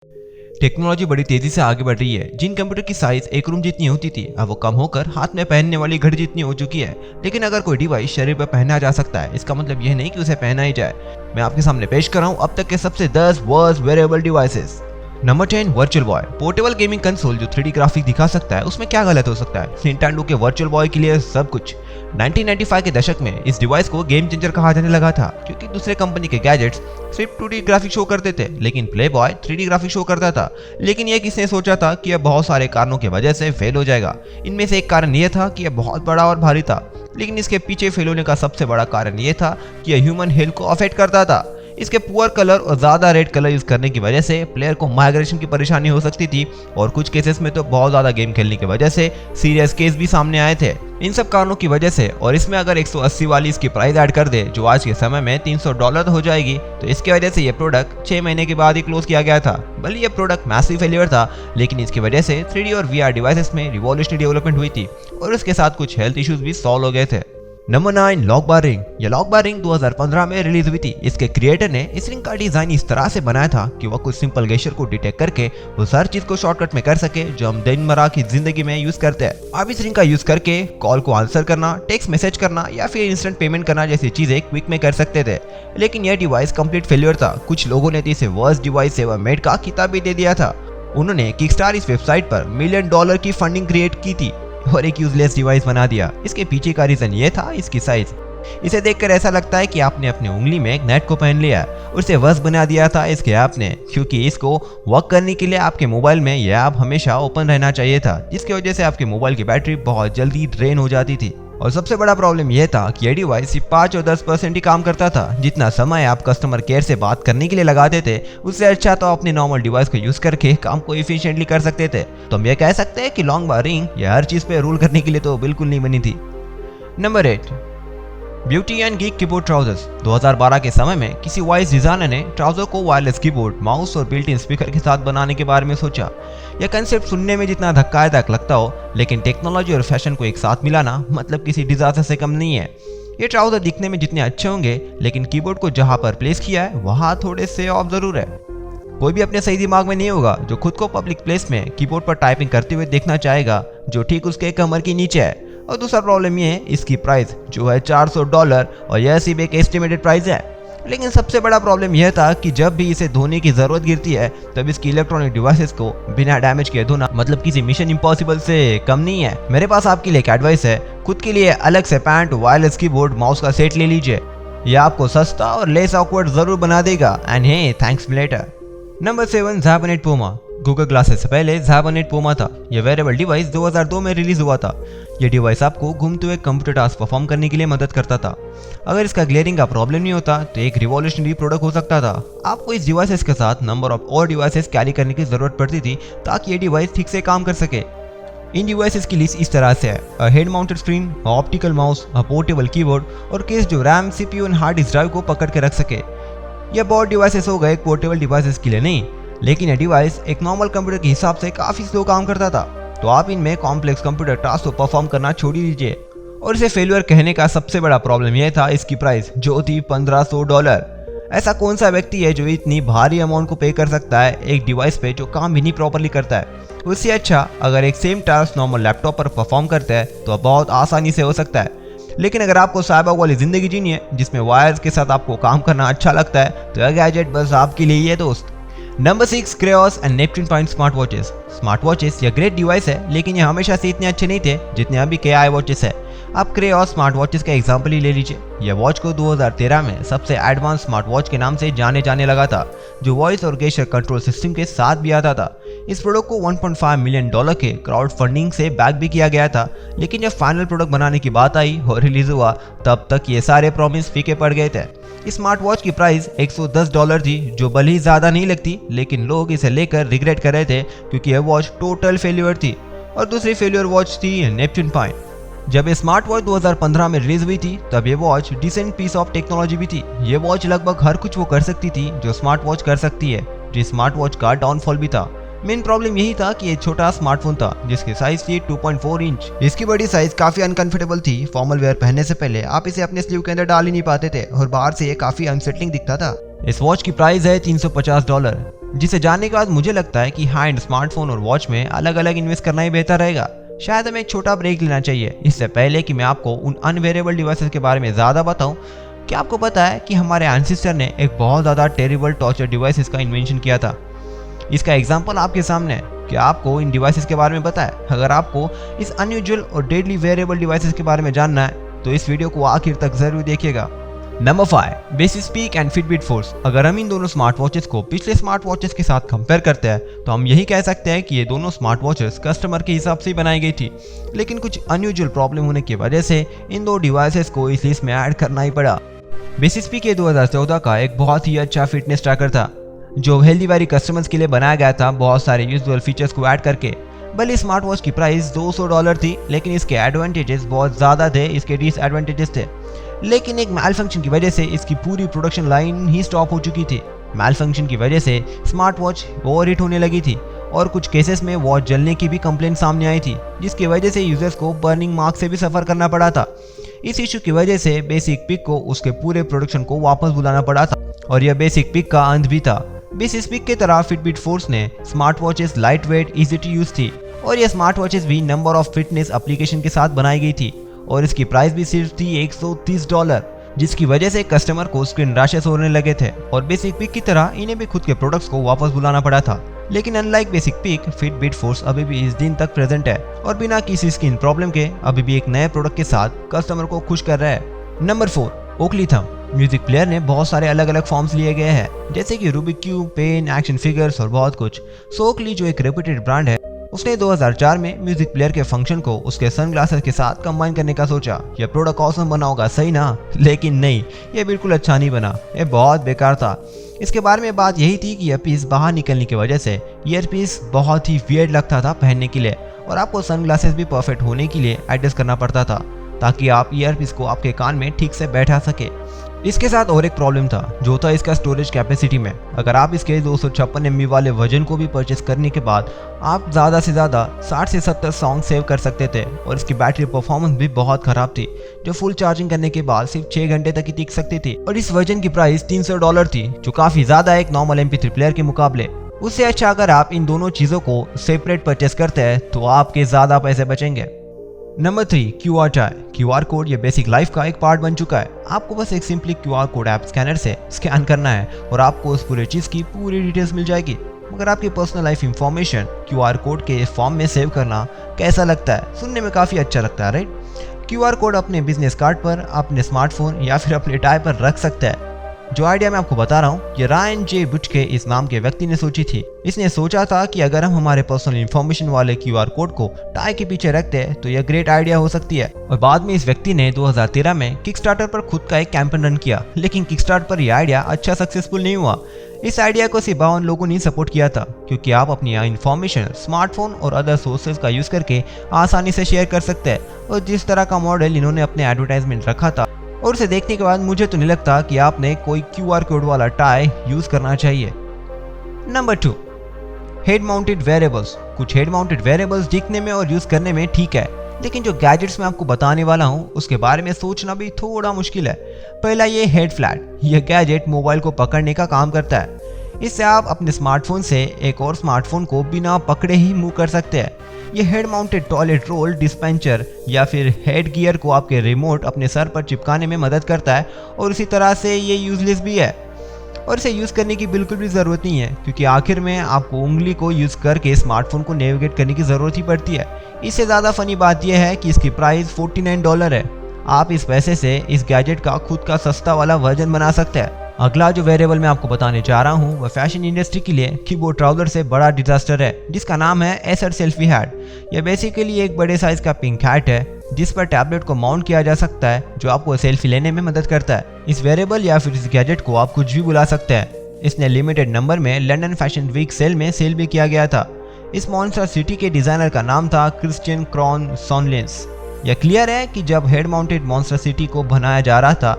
Technology बड़ी तेजी से आगे बढ़ रही है। जिन कंप्यूटर की साइज एक रूम जितनी होती थी अब वो कम होकर हाथ में पहनने वाली घड़ी जितनी हो चुकी है। लेकिन अगर कोई डिवाइस शरीर पर पहना जा सकता है, इसका मतलब यह नहीं कि उसे पहना ही जाए। मैं आपके सामने पेश कर रहा हूँ अब तक के सबसे 10 worst wearable devices. Number 10, virtual boy. Portable gaming console जो 3D ग्राफिक दिखा सकता है, उसमें क्या गलत हो सकता है। निंटेंडो के वर्चुअल बॉय के लिए सब कुछ। 1995 के दशक में इस डिवाइस को गेम चेंजर कहा जाने लगा था, क्योंकि दूसरे कंपनी के गैजेट्स सिर्फ 2D ग्राफिक शो करते थे, लेकिन play boy 3D graphic show करता था। लेकिन यह किसने सोचा था कि यह बहुत सारे कारणों की वजह से फेल हो जाएगा। इनमें से एक कारण यह था कि यह बहुत बड़ा और भारी था, लेकिन इसके पीछे फेल होने का सबसे बड़ा कारण यह था कि यह ह्यूमन हेल्थ को अफेक्ट करता था। इसके पुअर कलर और ज्यादा रेड कलर यूज करने की वजह से प्लेयर को माइग्रेशन की परेशानी हो सकती थी, और कुछ केसेस में तो बहुत ज्यादा गेम खेलने की वजह से सीरियस केस भी सामने आए थे। इन सब कारणों की वजह से, और इसमें अगर 180 वाली इसकी प्राइस ऐड कर दे जो आज के समय में $300 हो जाएगी, तो इसकी वजह से ये प्रोडक्ट 6 महीने के बाद ही क्लोज किया गया था। भले ये प्रोडक्ट मैसिव फेलियर था, लेकिन इसकी वजह से 3D और VR डिवाइसेस में रिवॉल्यूशनरी डेवलपमेंट हुई थी, और उसके साथ कुछ हेल्थ इश्यूज भी सॉल्व हो गए थे। नंबर 9, लॉक बार रिंग। यह लॉक बार रिंग 2015 में रिलीज हुई थी। इसके क्रिएटर ने इस रिंग का डिजाइन इस तरह से बनाया था कि वह कुछ सिंपल गेस्चर को डिटेक्ट करके उस हर चीज को शॉर्टकट में कर सके जो हम दिनमर्रा की जिंदगी में यूज करते हैं। आप इस रिंग का यूज करके कॉल को आंसर करना, टेक्स्ट मैसेज करना या फिर इंस्टेंट पेमेंट करना जैसी चीजें क्विक में कर सकते थे। लेकिन यह डिवाइस कंप्लीट फेलियर था। कुछ लोगों ने इसे वर्स्ट डिवाइस एवर मेड का खिताब भी दे दिया था। उन्होंने किकस्टार इस वेबसाइट पर $1 मिलियन की फंडिंग क्रिएट की थी और एक यूजलेस डिवाइस बना दिया। इसके पीछे का रीजन ये था इसकी साइज। इसे देखकर ऐसा लगता है कि आपने अपनी उंगली में एक नेट को पहन लिया और उसे वस बना दिया था इसके ऐप ने, क्योंकि इसको वर्क करने के लिए आपके मोबाइल में यह ऐप हमेशा ओपन रहना चाहिए था, जिसकी वजह से आपके मोबाइल की बैटरी बहुत जल्दी ड्रेन हो जाती थी। और सबसे बड़ा प्रॉब्लम यह था कि यह डिवाइस सिर्फ 5 और 10% ही काम करता था। जितना समय आप कस्टमर केयर से बात करने के लिए लगाते थे, उससे अच्छा तो अपने नॉर्मल डिवाइस को यूज करके काम को इफिशिएंटली कर सकते थे। तो हम यह कह सकते हैं कि लॉन्ग बार रिंग यह हर चीज पे रूल करने के लिए तो बिल्कुल नहीं बनी थी। Number 8, beauty and geek keyboard trousers. 2012 के समय में किसी वॉइस डिजाइनर ने ट्राउजर को वायरलेस कीबोर्ड, माउस और बिल्ट इन स्पीकर के साथ बनाने के बारे में सोचा। यह कंसेप्ट सुनने में जितना धक्कादायक लगता हो, लेकिन टेक्नोलॉजी और फैशन को एक साथ मिलाना मतलब किसी डिजास्टर से कम नहीं है। ये ट्राउजर दिखने में जितने अच्छे होंगे, लेकिन कीबोर्ड को जहां पर प्लेस किया है वहां थोड़े से ऑफ जरूर है। कोई भी अपने सही दिमाग में नहीं होगा जो खुद को पब्लिक प्लेस में कीबोर्ड पर टाइपिंग करते हुए देखना चाहेगा जो ठीक उसके कमर के नीचे है। और दूसरा प्रॉब्लम ये है इसकी प्राइस जो है $400, और यह सिर्फ एक एस्टिमेटेड प्राइस है। लेकिन सबसे बड़ा प्रॉब्लम यह था कि जब भी इसे धोने की जरूरत गिरती है, तब इसकी इलेक्ट्रॉनिक डिवाइसेस को बिना डैमेज किए धोना मतलब किसी मिशन इम्पॉसिबल से कम नहीं है। मेरे पास आपके लिए एक एडवाइस है, खुद के लिए अलग से पैंट, वायरलेस कीबोर्ड, माउस का सेट ले लीजिए। यह आपको सस्ता और लेस ऑकवर्ड जरूर बना देगा। And hey, thanks later. Number 7, Zabonet Puma। Google glasses से पहले Zabonet Puma था। यह वेरेबल डिवाइस 2002 में रिलीज हुआ था। यह डिवाइस आपको घूमते हुए कंप्यूटर टास्क परफॉर्म करने के लिए मदद करता था। अगर इसका ग्लेयरिंग का प्रॉब्लम नहीं होता तो एक रिवॉल्यूशनरी प्रोडक्ट हो सकता था। आपको इस डिवाइसेस के साथ नंबर ऑफ और डिवाइसेस कैरी करने की जरूरत पड़ती थी ताकि ये डिवाइस ठीक से काम कर सके। इन डिवाइसेस की लिस्ट इस तरह से है: head mounted screen, optical mouse, portable keyboard और केस जो रैम, CPU और हार्ड डिस्क ड्राइव को पकड़ के रख सके। यह बहुत डिवाइसेस हो गए पोर्टेबल डिवाइसेस के लिए नहीं, लेकिन यह डिवाइस एक नॉर्मल कंप्यूटर के हिसाब से काफी स्लो काम करता था। तो आप इनमें कॉम्प्लेक्स कंप्यूटर टास्क को परफॉर्म करना छोड़ ही दीजिए। और इसे फेलियर कहने का सबसे बड़ा प्रॉब्लम यह था इसकी प्राइस जो थी $1500। ऐसा कौन सा व्यक्ति है जो इतनी भारी अमाउंट को पे कर सकता है एक डिवाइस पे जो काम भी नहीं प्रॉपरली करता है। उससे अच्छा अगर एक सेम टास्क नॉर्मल लैपटॉप पर परफॉर्म करता है तो बहुत आसानी से हो सकता है। लेकिन अगर आपको साइबर वाली जिंदगी जीनी है जिसमें वायर्स के साथ आपको काम करना अच्छा लगता है, तो यह गैजेट बस आपके लिए ही है दोस्त। Number 6, Kreos and Neptune Point smart watches. Smart watches यह ग्रेट डिवाइस है, लेकिन ये हमेशा से इतने अच्छे नहीं थे जितने अभी के आई वॉचेस है। आप Kreos स्मार्ट वॉचेस का एग्जांपल ही ले लीजिए। यह वॉच को 2013 में सबसे एडवांस स्मार्ट वॉच के नाम से जाने जाने लगा था, जो वॉइस और गेस्चर कंट्रोल सिस्टम के साथ भी आता था। इस प्रोडक्ट को $1.5 मिलियन के क्राउड फंडिंग से बैक भी किया गया था, लेकिन जब फाइनल प्रोडक्ट बनाने की बात आई और रिलीज हुआ, तब तक ये सारे प्रॉमिस फीके पड़ गए थे। इस स्मार्ट वॉच की प्राइस $110 थी, जो भले ही ज्यादा नहीं लगती, लेकिन लोग इसे लेकर रिग्रेट कर रहे थे क्योंकि यह वॉच टोटल फेल्यूर थी। और दूसरी फेल्यूर वॉच थी Neptune Point। जब ये स्मार्ट वॉच 2015 में रिलीज हुई थी, तब ये watch decent piece of technology भी थी। ये वॉच लगभग हर कुछ वो कर सकती थी जो स्मार्ट वॉच कर सकती है, जो स्मार्ट वॉच का डाउनफॉल भी था। मेन प्रॉब्लम यही था कि ये छोटा स्मार्टफोन था जिसकी साइज थी 2.4 इंच। इसकी बड़ी साइज काफी अनकंफर्टेबल थी। फॉर्मल वेयर पहनने से पहले आप इसे अपने स्लीव के अंदर डाल ही नहीं पाते थे और बाहर से ये काफी अनसेटलिंग दिखता था। इस वॉच की प्राइस है $350। जिसे जानने के बाद मुझे लगता है कि हाई एंड स्मार्टफोन और वॉच में अलग अलग इन्वेस्ट करना ही बेहतर रहेगा। शायद हमें एक छोटा ब्रेक लेना चाहिए। इससे पहले कि मैं आपको उन अनवेरेबल डिवाइसेस के बारे में ज़्यादा बताऊं, क्या आपको पता है कि हमारे एंसेस्टर ने एक बहुत ज़्यादा टेरिबल टॉर्चर डिवाइसेस का इन्वेंशन किया था। इसका एग्जाम्पल आपके सामने है। क्या आपको इन डिवाइसेस के बारे में पता है? अगर आपको इस अनयूजुअल और डेडली वेरिएबल डिवाइसेस के बारे में जानना है तो इस वीडियो को आखिर तक जरूर देखिएगा। Number 5, basis peak and Fitbit force. अगर हम इन दोनों स्मार्ट वॉचेस को पिछले स्मार्ट वॉचेस के साथ कंपेयर करते हैं तो हम यही कह सकते हैं कि ये दोनों स्मार्ट वॉचेस कस्टमर के हिसाब से ही बनाई गई थी, लेकिन कुछ अनयूजुअल प्रॉब्लम होने की वजह से इन दो डिवाइसेस को इस लिस्ट में ऐड करना ही पड़ा। बेसिस पीक ये 2014 का एक बहुत ही अच्छा फिटनेस ट्रैकर था जो हेल्दी वेरी कस्टमर्स के लिए बनाया गया था, बहुत सारे यूजुअल फीचर्स को ऐड करके। भले स्मार्ट वॉच की प्राइस $200 थी, लेकिन इसके एडवांटेजेस बहुत ज़्यादा थे, इसके डिसएडवांटेजेस थे। लेकिन एक मैल फंक्शन की वजह से इसकी पूरी प्रोडक्शन लाइन ही स्टॉप हो चुकी थी। मैल फंक्शन की वजह से स्मार्ट वॉच ओवरहीट होने लगी थी और कुछ केसेस में वॉच जलने की भी कंप्लेंट सामने आई थी, जिसकी वजह से यूजर्स को बर्निंग मार्क से भी सफ़र करना पड़ा था। इस इशू की वजह से बेसिक पिक को उसके पूरे प्रोडक्शन को वापस बुलाना पड़ा था और यह बेसिक पिक का अंत भी था। बेसिक पिक की तरह फिटबिट फोर्स ने smart watches light weight, easy to use थी और ये स्मार्ट वॉचेस भी नंबर ऑफ फिटनेस एप्लीकेशन के साथ बनाई गई थी और इसकी प्राइस भी सिर्फ थी $130, जिसकी वजह से कस्टमर को स्क्रीन रैशेस होने लगे थे और बेसिक पिक की तरह इन्हें भी खुद के प्रोडक्ट्स को वापस बुलाना पड़ा था। लेकिन unlike Basis Peak, Fitbit Force अभी भी इस दिन तक प्रेजेंट है और बिना किसी स्किन प्रॉब्लम के अभी भी एक नए प्रोडक्ट के साथ कस्टमर को खुश कर रहा है। नंबर 4, ओकली थंब। म्यूजिक प्लेयर ने बहुत सारे अलग अलग फॉर्म्स लिए गए हैं, जैसे कि Rubik cube, pen, action figures और बहुत कुछ। ओकली जो एक रेप्यूटेड ब्रांड है, उसने 2004 में म्यूजिक प्लेयर के फंक्शन को उसके सनग्लासेस के साथ कंबाइन करने का सोचा। यह प्रोडक्ट ऑसम बना होगा, सही ना? लेकिन नहीं, यह बिल्कुल अच्छा नहीं बना, यह बहुत बेकार था। इसके बारे में बात यही थी कि यह पीस बाहर निकलने की वजह से ईयर पीस बहुत ही वियर्ड लगता था पहनने के लिए और आपको सनग्लासेस भी परफेक्ट होने के लिए एडजस्ट करना पड़ता था ताकि आप ईयर पीस को आपके कान में ठीक से बैठा सके। इसके साथ और एक प्रॉब्लम था जो था इसका स्टोरेज कैपेसिटी में। अगर आप इसके 256 MB वाले वर्जन को भी परचेस करने के बाद आप ज़्यादा से ज़्यादा 60 से 70 सॉन्ग सेव कर सकते थे और इसकी बैटरी परफॉर्मेंस भी बहुत ख़राब थी, जो फुल चार्जिंग करने के बाद सिर्फ 6 घंटे तक ही टिक सकती थी और इस वर्जन की प्राइस $300 थी, जो काफ़ी ज़्यादा एक नॉर्मल MP3 प्लेयर के मुकाबले। उससे अच्छा अगर आप इन दोनों चीज़ों को सेपरेट परचेस करते हैं तो आपके ज़्यादा पैसे बचेंगे। Number 3, QR tie. QR code ये बेसिक लाइफ का एक पार्ट बन चुका है। आपको बस एक simply QR code app scanner से स्कैन करना है और आपको उस पूरे चीज़ की पूरी डिटेल्स मिल जाएगी। मगर आपकी personal life information QR code के फॉर्म में सेव करना कैसा लगता है? सुनने में काफ़ी अच्छा लगता है, राइट? QR कोड अपने बिजनेस कार्ड पर, अपने स्मार्टफोन या फिर अपने टाई पर रख सकते हैं। जो आइडिया मैं आपको बता रहा हूँ, ये रायन जे बुचके इस नाम के व्यक्ति ने सोची थी। इसने सोचा था कि अगर हम हमारे पर्सनल इंफॉर्मेशन वाले QR कोड को टाई के पीछे रखते हैं तो यह ग्रेट आइडिया हो सकती है। और बाद में इस व्यक्ति ने 2013 में किकस्टार्टर पर खुद का एक कैंपेन रन किया, लेकिन किकस्टार्टर पर यह आइडिया अच्छा सक्सेसफुल नहीं हुआ। इस आइडिया को सिर्फ 52 लोगों ने सपोर्ट किया था, क्योंकि आप अपनी इंफॉर्मेशन स्मार्टफोन और अदर सोर्सेज का यूज करके आसानी से शेयर कर सकते हैं। और जिस तरह का मॉडल इन्होंने अपने एडवर्टाइजमेंट रखा था और उसे देखने के बाद मुझे तो नहीं लगता कि आपने कोई QR कोड वाला टाई यूज करना चाहिए। Number 2, head mounted wearables. कुछ हेड माउंटेड वेरेबल्स दिखने में और यूज करने में ठीक है, लेकिन जो गैजेट्स मैं आपको बताने वाला हूँ उसके बारे में सोचना भी थोड़ा मुश्किल है। पहला ये हेड फ्लैट। यह गैजेट मोबाइल को पकड़ने का काम करता है। इससे आप अपने स्मार्टफोन से एक और स्मार्टफोन को बिना पकड़े ही मूव कर सकते हैं। ये head mounted toilet roll dispenser या फिर हेड गियर को आपके रिमोट अपने सर पर चिपकाने में मदद करता है और इसी तरह से ये यूजलेस भी है और इसे यूज़ करने की बिल्कुल भी ज़रूरत नहीं है, क्योंकि आखिर में आपको उंगली को यूज़ करके स्मार्टफोन को नेविगेट करने की ज़रूरत ही पड़ती है। इससे ज़्यादा फनी बात यह है कि इसकी प्राइस $49 है। आप इस पैसे से इस गैजेट का खुद का सस्ता वाला वर्जन बना सकते हैं। अगला जो वेरिएबल मैं आपको बताने जा रहा हूँ वह फैशन इंडस्ट्री के लिए कीबोर्ड ट्राउजर से बड़ा डिजास्टर है, जिसका नाम है एसर सेल्फी हैट। यह बेसिकली एक बड़े साइज का पिंक हैट है जिस पर टैबलेट को माउंट किया जा सकता है, जो आपको सेल्फी लेने में मदद करता है। इस वेरिएबल या फिर इस गैजेट को आप कुछ भी बुला सकते हैं। इसने लिमिटेड नंबर में लंदन फैशन वीक सेल में सेल भी किया गया था। इस मॉन्स्टर सिटी के डिजाइनर का नाम था क्रिस्टियन क्रॉन सॉनलेंस। यह क्लियर है कि जब हेड माउंटेड मॉन्स्टर सिटी को बनाया जा रहा था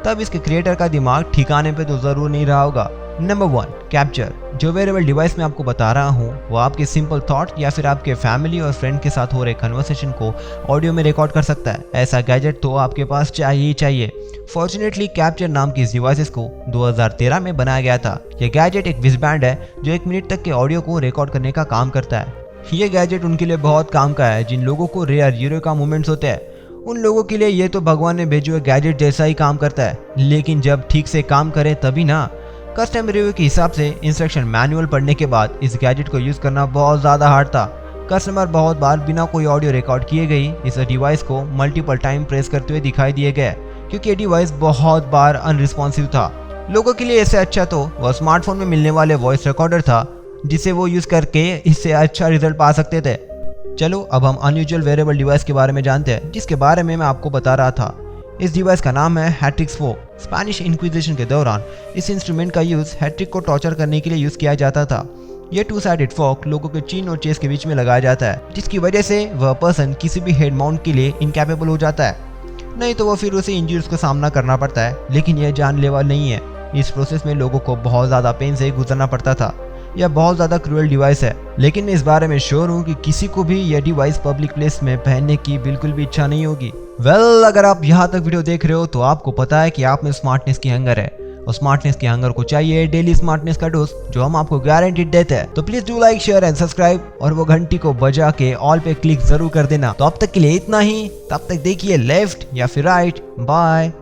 तब इसके क्रिएटर का दिमाग ठिकाने पे तो जरूर नहीं रहा होगा। Number 1, capture. जो वेरेबल डिवाइस मैं आपको बता रहा हूँ वो आपके सिंपल थॉट या फिर आपके फैमिली और फ्रेंड के साथ हो रहे कन्वर्सेशन को ऑडियो में रिकॉर्ड कर सकता है। ऐसा गैजेट तो आपके पास चाहिए ही चाहिए। फॉर्चुनेटली कैप्चर नाम की इस डिवाइसेस को 2013 में बनाया गया था। यह गैजेट एक विज़बैंड है जो 1 मिनट तक के ऑडियो को रिकॉर्ड करने का काम करता है। ये गैजेट उनके लिए बहुत काम का है जिन लोगों को रेयर यूरेका मूवमेंट्स होते हैं। उन लोगों के लिए ये तो भगवान ने भेजे हुए गैजेट जैसा ही काम करता है, लेकिन जब ठीक से काम करे तभी ना। कस्टमर रिव्यू के हिसाब से इंस्ट्रक्शन मैनुअल पढ़ने के बाद इस गैजेट को यूज़ करना बहुत ज़्यादा हार्ड था। कस्टमर बहुत बार बिना कोई ऑडियो रिकॉर्ड किए गई इस डिवाइस को मल्टीपल टाइम प्रेस करते हुए दिखाई दिए गए, क्योंकि ये डिवाइस बहुत बार अनरिस्पॉन्सिव था। लोगों के लिए इससे अच्छा तो वह स्मार्टफोन में मिलने वाले वॉइस रिकॉर्डर था, जिसे वो यूज़ करके इससे अच्छा रिजल्ट पा सकते थे। चलो अब हम अनयूजुअल वेरेबल डिवाइस के बारे में जानते हैं, जिसके बारे में मैं आपको बता रहा था। इस डिवाइस का नाम है हैट्रिक्स 4। स्पेनिश इंक्विजिशन के दौरान इस इंस्ट्रूमेंट का यूज़ हैट्रिक को टॉर्चर करने के लिए यूज़ किया जाता था। यह 2-साइडेड फॉर्क लोगों के चिन और चेस्ट के बीच में लगाया जाता है, जिसकी वजह से वह पर्सन किसी भी हेड माउंट के लिए इनकैपेबल हो जाता है। नहीं तो वह फिर उसे इंजरीज का सामना करना पड़ता है, लेकिन यह जानलेवा नहीं है। इस प्रोसेस में लोगों को बहुत ज़्यादा पेन से गुजरना पड़ता था। यह बहुत ज़्यादा क्रूअल डिवाइस है, लेकिन मैं इस बारे में श्योर हूँ कि किसी को भी यह डिवाइस पब्लिक प्लेस में पहनने की बिल्कुल भी इच्छा नहीं होगी। अगर आप यहाँ तक वीडियो देख रहे हो तो आपको पता है कि आप में स्मार्टनेस की हंगर है, और स्मार्टनेस की हंगर को चाहिए डेली स्मार्टनेस का डोज, जो हम आपको गारंटीड देते हैं। तो please do like, share and subscribe, और वो घंटी को बजा के ऑल पे क्लिक जरूर कर देना। तो अब तक के लिए इतना ही, तब तक देखिए लेफ्ट या फिर राइट। बाय।